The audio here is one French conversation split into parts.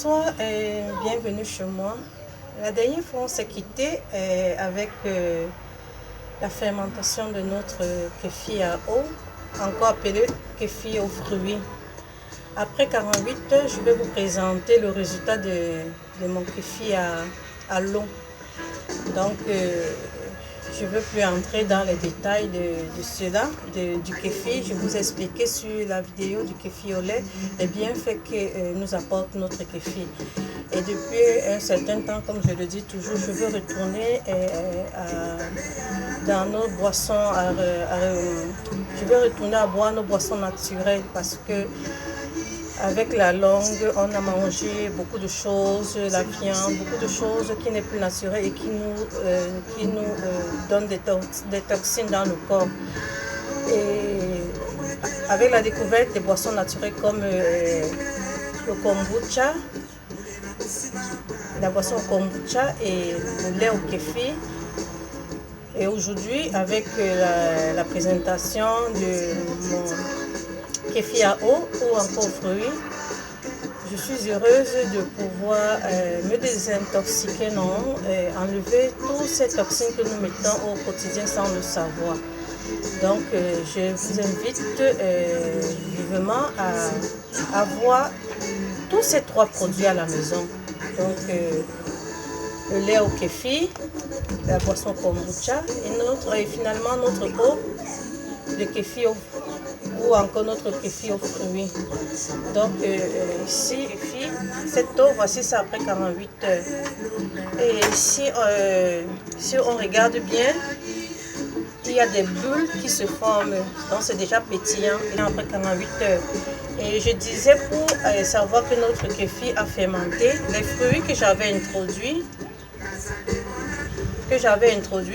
Bonsoir et bienvenue chez moi. La dernière fois, on s'est quitté avec la fermentation de notre kéfir à eau, encore appelé kéfir aux fruits. Après 48 heures, je vais vous présenter le résultat de mon kéfir à l'eau. Donc, je ne veux plus entrer dans les détails de cela, du kéfir. Je vous ai expliqué sur la vidéo du kéfir au lait les bienfaits que nous apporte notre kéfir. Et depuis un certain temps, comme je le dis toujours, je veux retourner dans nos boissons, je veux retourner à boire nos boissons naturelles parce que avec la langue, on a mangé beaucoup de choses, la viande, beaucoup de choses qui n'est plus naturelles et qui nous donnent des toxines dans le corps. Et avec la découverte des boissons naturelles comme le kombucha, la boisson au kombucha et le lait au kéfir. Et aujourd'hui, avec la présentation de mon kéfir à eau ou encore fruits, je suis heureuse de pouvoir me désintoxiquer, enlever toutes ces toxines que nous mettons au quotidien sans le savoir. Donc, je vous invite vivement à avoir tous ces trois produits à la maison. Donc, le lait au kéfir, la boisson kombucha et finalement notre eau de kéfir ou encore notre kéfir aux fruits. Donc ici, cette eau, voici ça après 48 heures. Et si on regarde bien, il y a des bulles qui se forment, donc c'est déjà pétillant après 48 heures. Et je disais pour savoir que notre kéfir a fermenté, les fruits que j'avais introduits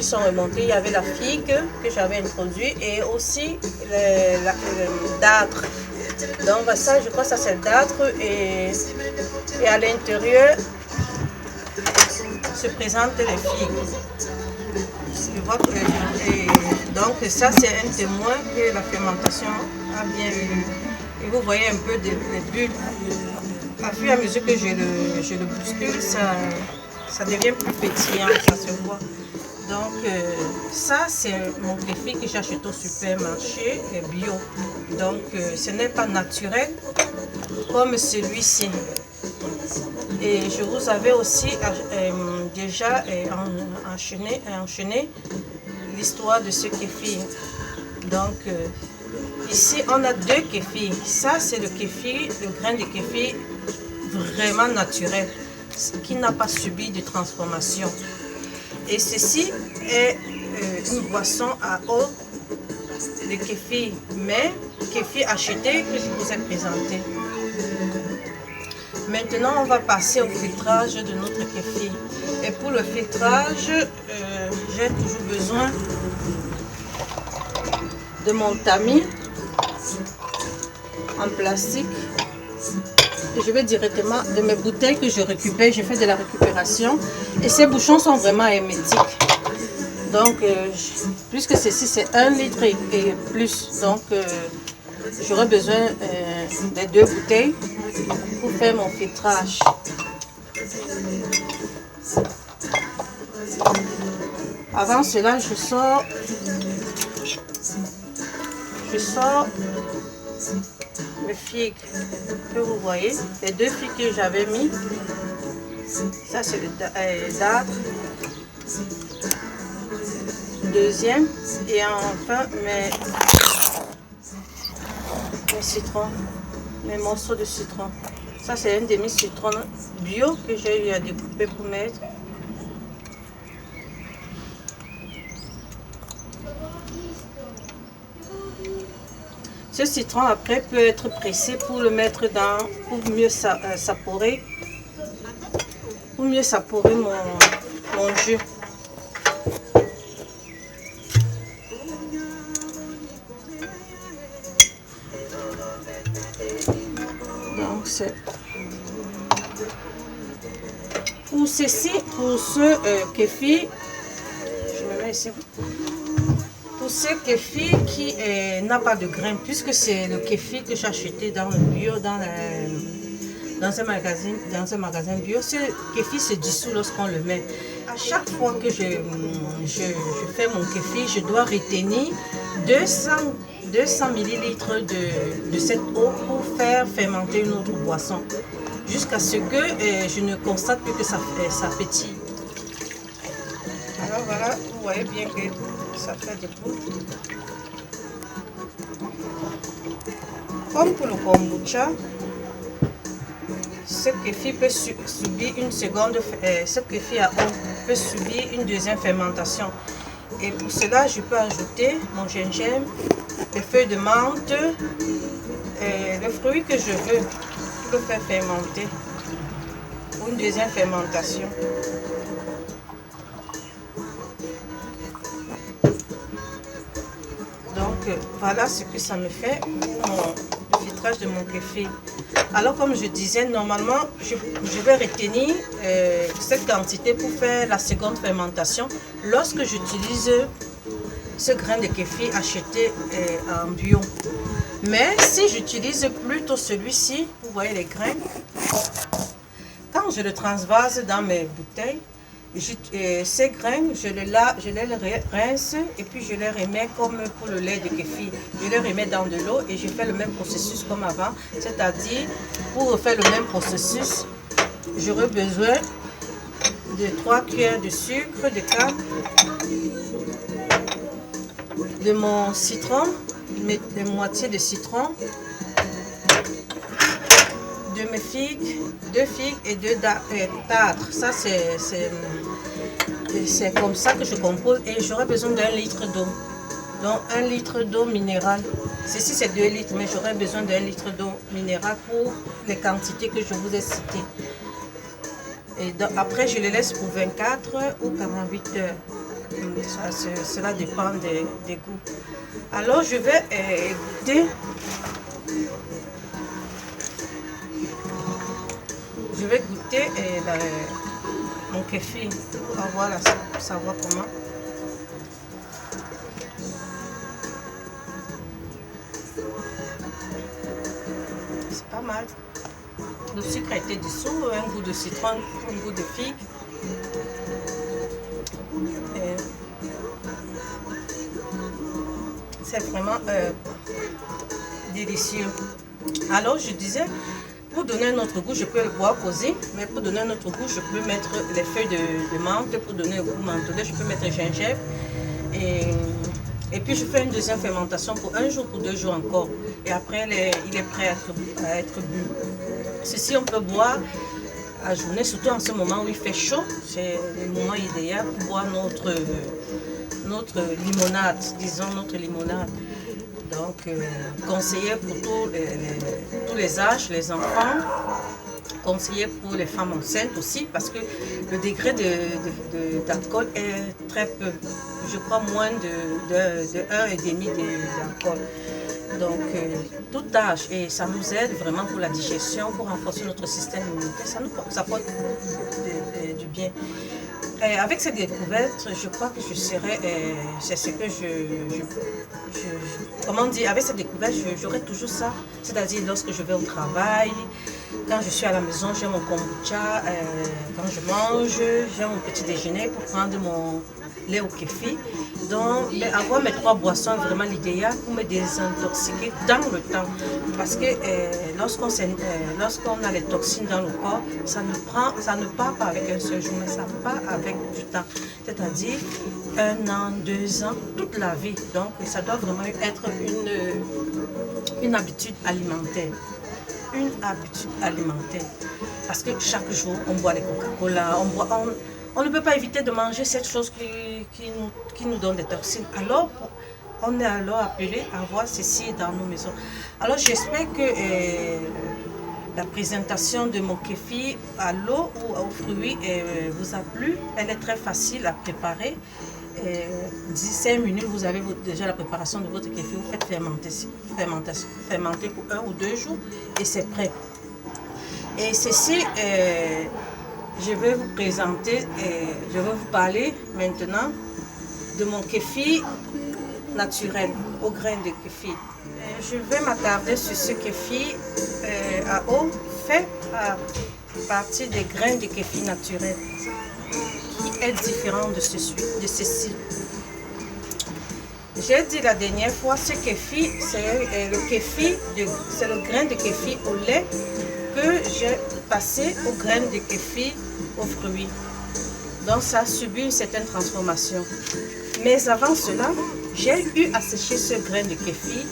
sont remontés. Il y avait la figue que j'avais introduit et aussi le dâtre. Donc ça, je crois que ça c'est le dâtre et à l'intérieur se présentent les figues. Je vois que, donc ça c'est un témoin que la fermentation a bien eu. Et vous voyez un peu les bulles. À fur et à mesure que je le bouscule, ça devient plus pétillant, ça se voit. Donc ça c'est mon kéfir que j'achète au supermarché bio. Donc ce n'est pas naturel comme celui-ci. Et je vous avais aussi déjà enchaîné l'histoire de ce kéfir. Donc ici on a deux kéfirs. Ça c'est le kéfir, le grain de kéfir vraiment naturel, qui n'a pas subi de transformation. Et ceci est une boisson à eau de kéfir, mais kéfir acheté que je vous ai présenté. Maintenant, on va passer au filtrage de notre kéfir. Et pour le filtrage, j'ai toujours besoin de mon tamis en plastique. Et je vais directement de mes bouteilles que je récupère, je fais de la récupération. Et ces bouchons sont vraiment hermétiques. Donc, puisque ceci c'est 1 litre et plus, donc j'aurai besoin des deux bouteilles pour faire mon filtrage. Avant cela, je sors les figues que vous voyez, les deux figues que j'avais mis. Ça c'est le dâtre. Deuxième, et enfin mes citrons, mes morceaux de citron. Ça c'est un demi-citron bio que j'ai eu à découper pour mettre. Ce citron après peut être pressé pour le mettre dans, pour mieux s'apporer mon jus. Donc c'est pour ceci, pour ce kéfir, je me mets ici. Pour ce kéfir qui n'a pas de grains, puisque c'est le kéfir que j'ai acheté dans le bio, dans dans un magasin bio, ce kéfir se dissout lorsqu'on le met. À chaque fois que je fais mon kéfir, je dois retenir 200 millilitres de cette eau pour faire fermenter une autre boisson, jusqu'à ce que je ne constate plus que ça pétille. Alors voilà, vous voyez bien que ça fait des poudres. Comme pour le kombucha, ce kéfir peut subir une seconde, ce kéfir à eau peut subir une deuxième fermentation. Et pour cela, je peux ajouter mon gingembre, les feuilles de menthe, le fruit que je veux pour le faire fermenter pour une deuxième fermentation. Donc voilà ce que ça me fait pour le filtrage de mon kéfir. Alors comme je disais, normalement je vais retenir cette quantité pour faire la seconde fermentation lorsque j'utilise ce grain de kéfir acheté en bio. Mais si j'utilise plutôt celui-ci, vous voyez les grains, quand je le transvase dans mes bouteilles, ces grains, je les rince et puis je les remets comme pour le lait de kéfir. Je les remets dans de l'eau et je fais le même processus comme avant. C'est-à-dire, pour refaire le même processus, j'aurai besoin de 3 cuillères de sucre de canne, de mon citron, de moitié de citron, de mes figues, 2 figues et 2 dartres. Ça c'est comme ça que je compose et j'aurai besoin d'1 litre d'eau. Donc 1 litre d'eau minérale. Ceci c'est 2 litres, mais j'aurai besoin d'1 litre d'eau minérale pour les quantités que je vous ai citées. Et donc, après je les laisse pour 24 ou 48 heures. Cela dépend des goûts. Alors je vais goûter. Je vais goûter mon kéfir pour savoir comment. C'est pas mal. Le sucre a été dissous, un goût de citron, un goût de figue. C'est vraiment délicieux. Alors je disais, pour donner un autre goût, je peux le boire cosy, mais pour donner un autre goût, je peux mettre les feuilles de menthe pour donner un goût mentholé. Je peux mettre gingembre et puis je fais une deuxième fermentation pour 1 jour, pour 2 jours encore. Et après, il est prêt à être bu. Ceci, on peut boire à journée, surtout en ce moment où il fait chaud. C'est le moment idéal pour boire notre limonade, disons notre limonade. Donc, conseillé pour tous les âges, les enfants, conseillé pour les femmes enceintes aussi, parce que le degré d'alcool est très peu, je crois moins de 1,5 d'alcool. Donc, tout âge, et ça nous aide vraiment pour la digestion, pour renforcer notre système immunitaire, ça apporte du bien. Et avec cette découverte, je crois que je serai, c'est ce que comment dire, avec cette découverte, j'aurai toujours ça. C'est-à-dire lorsque je vais au travail, quand je suis à la maison, j'ai mon kombucha, quand je mange, j'ai mon petit déjeuner pour prendre mon lait au kéfir. Donc, avoir mes 3 boissons est vraiment l'idéal pour me désintoxiquer dans le temps. Parce que lorsqu'on a les toxines dans le corps, ça ne part pas avec un seul jour, mais ça part avec du temps. C'est-à-dire 1 an, 2 ans, toute la vie. Donc, ça doit vraiment être une habitude alimentaire. Une habitude alimentaire. Parce que chaque jour, on boit les Coca-Cola, on ne peut pas éviter de manger cette chose qui nous donne des toxines. Alors, on est alors appelé à avoir ceci dans nos maisons. Alors, j'espère que la présentation de mon kéfir à l'eau ou aux fruits vous a plu. Elle est très facile à préparer. D'ici 5 minutes, vous avez déjà la préparation de votre kéfir. Vous faites fermenter pour 1 ou 2 jours et c'est prêt. Et ceci, je vais vous présenter, je vais vous parler maintenant de mon kéfir naturel, au grain de kéfir. Je vais m'attarder sur ce kéfir à eau fait à partir des graines de kéfir naturel qui est différent de ceci. J'ai dit la dernière fois, ce kéfir, c'est le grain de kéfir au lait que j'ai passé aux graines de kéfir aux fruits. Donc ça a subi une certaine transformation. Mais avant cela, j'ai eu à sécher ce grain de kéfir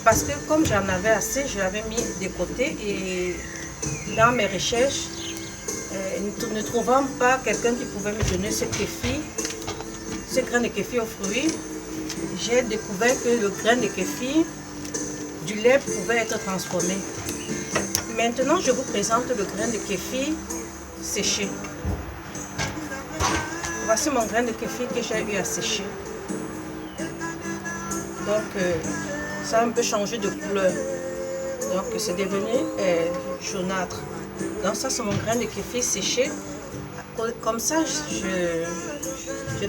parce que comme j'en avais assez, je l'avais mis de côté et dans mes recherches, ne trouvant pas quelqu'un qui pouvait me donner ce grain de kéfir aux fruits, j'ai découvert que le grain de kéfir du lait pouvait être transformé. Maintenant, je vous présente le grain de kéfir séché. Voici mon grain de kéfir que j'ai eu à sécher. Donc, ça a un peu changé de couleur. Donc, c'est devenu jaunâtre. Donc, ça, c'est mon grain de kéfir séché. Comme ça, je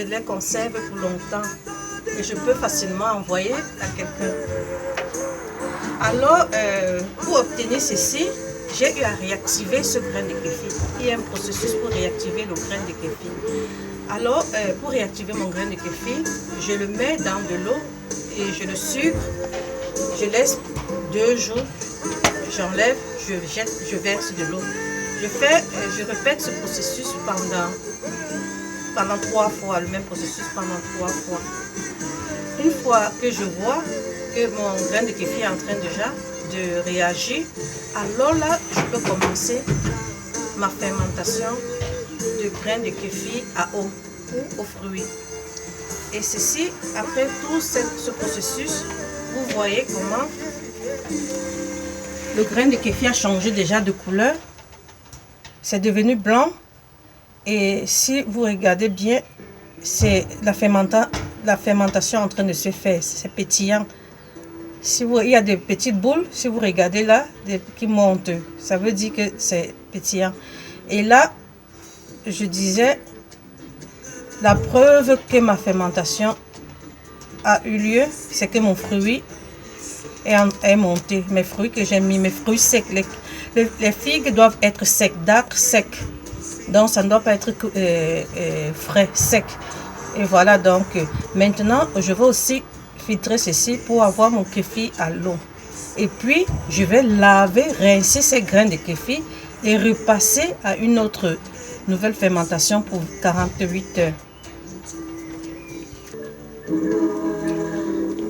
les conserve pour longtemps. Et je peux facilement envoyer à quelqu'un. Alors, pour obtenir ceci, j'ai eu à réactiver ce grain de kéfir. Il y a un processus pour réactiver le grain de kéfir. Alors, pour réactiver mon grain de kéfir, je le mets dans de l'eau et je le sucre. Je laisse 2 jours, j'enlève, je jette, je verse de l'eau. Je répète ce processus pendant 3 fois, le même processus pendant 3 fois. Une fois que je vois que mon grain de kéfir est en train déjà de réagir, alors là, je peux commencer ma fermentation de grain de kéfir à eau ou aux fruits. Et ceci, après tout ce processus, vous voyez comment le grain de kéfir a changé déjà de couleur. C'est devenu blanc. Et si vous regardez bien, c'est la fermentation en train de se faire. C'est pétillant. Il y a des petites boules, si vous regardez là, qui montent. Ça veut dire que c'est pétillant. Et là, je disais, la preuve que ma fermentation a eu lieu, c'est que mon fruit est monté. Mes fruits que j'ai mis, mes fruits secs. Les figues doivent être secs, d'acre sec. Donc ça ne doit pas être frais, sec. Et voilà, donc maintenant, je vais aussi filtrer ceci pour avoir mon kéfir à l'eau. Et puis, je vais laver, rincer ces grains de kéfir et repasser à une autre nouvelle fermentation pour 48 heures.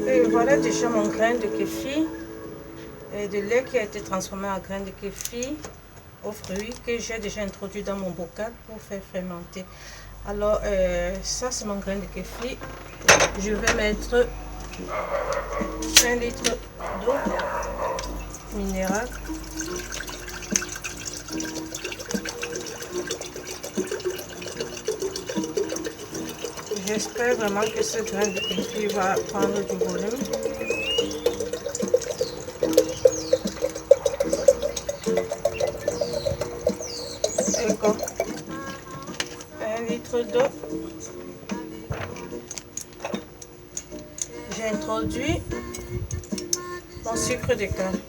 Et voilà déjà mon grain de kéfir et de lait qui a été transformé en grain de kéfir aux fruits que j'ai déjà introduit dans mon bocal pour faire fermenter. Alors, ça c'est mon grain de kéfir. Je vais mettre 1 litre d'eau minérale. J'espère vraiment que ce grain de kéfir va prendre du volume. Et comme 1 litre d'eau. J'ai introduit mon sucre de canne.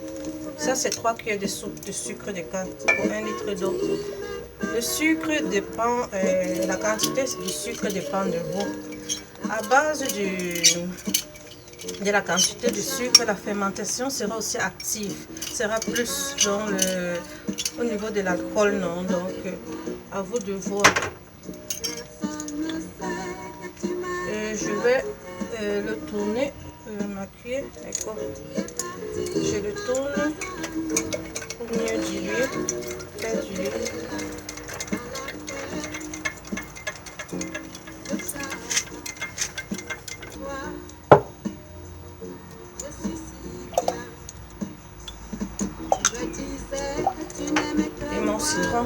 Ça, c'est 3 cuillères de soupe de sucre de canne pour 1 litre d'eau. Le sucre dépend, la quantité du sucre dépend de vous. À base de la quantité de sucre, la fermentation sera aussi active, sera plus au niveau de l'alcool, non. Donc, à vous de voir. Et je vais le tourner, ma cuillère, d'accord. Je le tourne pour mieux diluer, faire diluer. Et mon citron.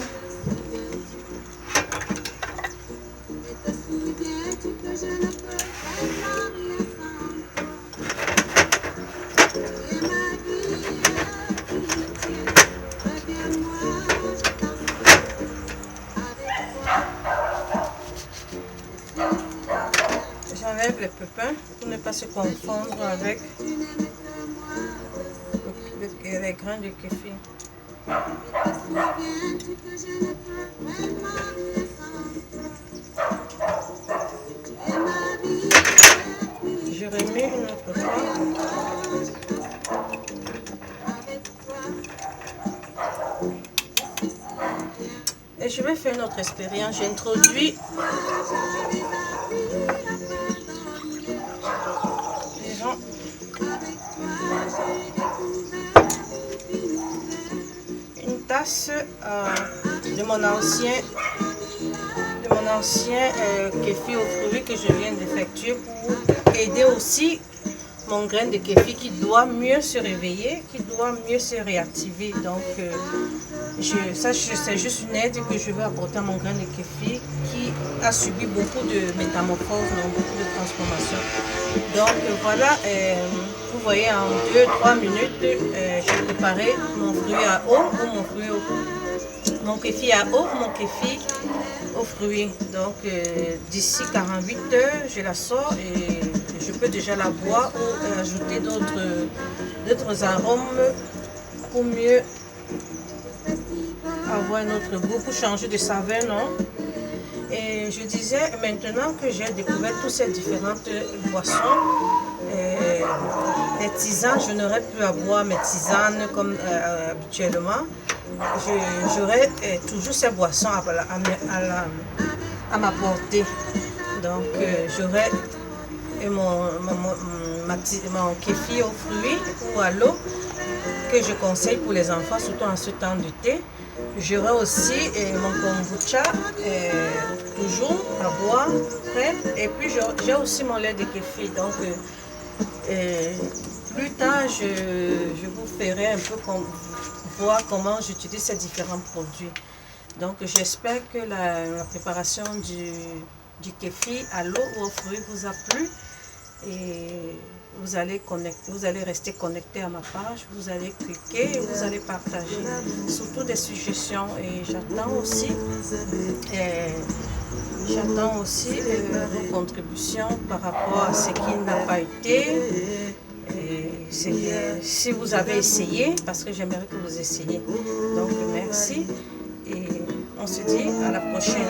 J'enlève les pépins pour ne pas se confondre avec le et les grains de kéfir. Je remets une autre fois. Et je vais faire une autre expérience. J'introduis une tasse de mon ancien kéfir aux fruits que je viens d'effectuer pour aider aussi mon grain de kéfir qui doit mieux se réveiller, qui doit mieux se réactiver. Donc c'est juste une aide que je veux apporter à mon grain de kéfir qui a subi beaucoup de métamorphoses, beaucoup de transformations. Donc voilà, vous voyez en 2-3 minutes, j'ai préparé mon fruit à eau ou mon kéfir à eau ou mon kéfir aux fruits. Donc d'ici 48 heures, je la sors et je peux déjà la boire ou ajouter d'autres arômes pour mieux avoir un autre goût, pour changer de saveur, non? Et je disais, maintenant que j'ai découvert toutes ces différentes boissons, les tisanes, je n'aurais plus à boire mes tisanes comme habituellement. J'aurais toujours ces boissons à ma portée. Donc j'aurais mon kéfir aux fruits ou à l'eau que je conseille pour les enfants, surtout en ce temps d'été. J'aurai aussi mon kombucha, toujours à boire, prêt. Et puis j'ai aussi mon lait de kéfir. Donc plus tard, je vous ferai un peu voir comment j'utilise ces différents produits. Donc j'espère que la préparation du kéfir à l'eau ou aux fruits vous a plu. Et vous allez rester connecté à ma page, vous allez cliquer, vous allez partager surtout des suggestions. Et j'attends aussi vos contributions par rapport à ce qui n'a pas été. Et si vous avez essayé, parce que j'aimerais que vous essayiez. Donc merci et on se dit à la prochaine.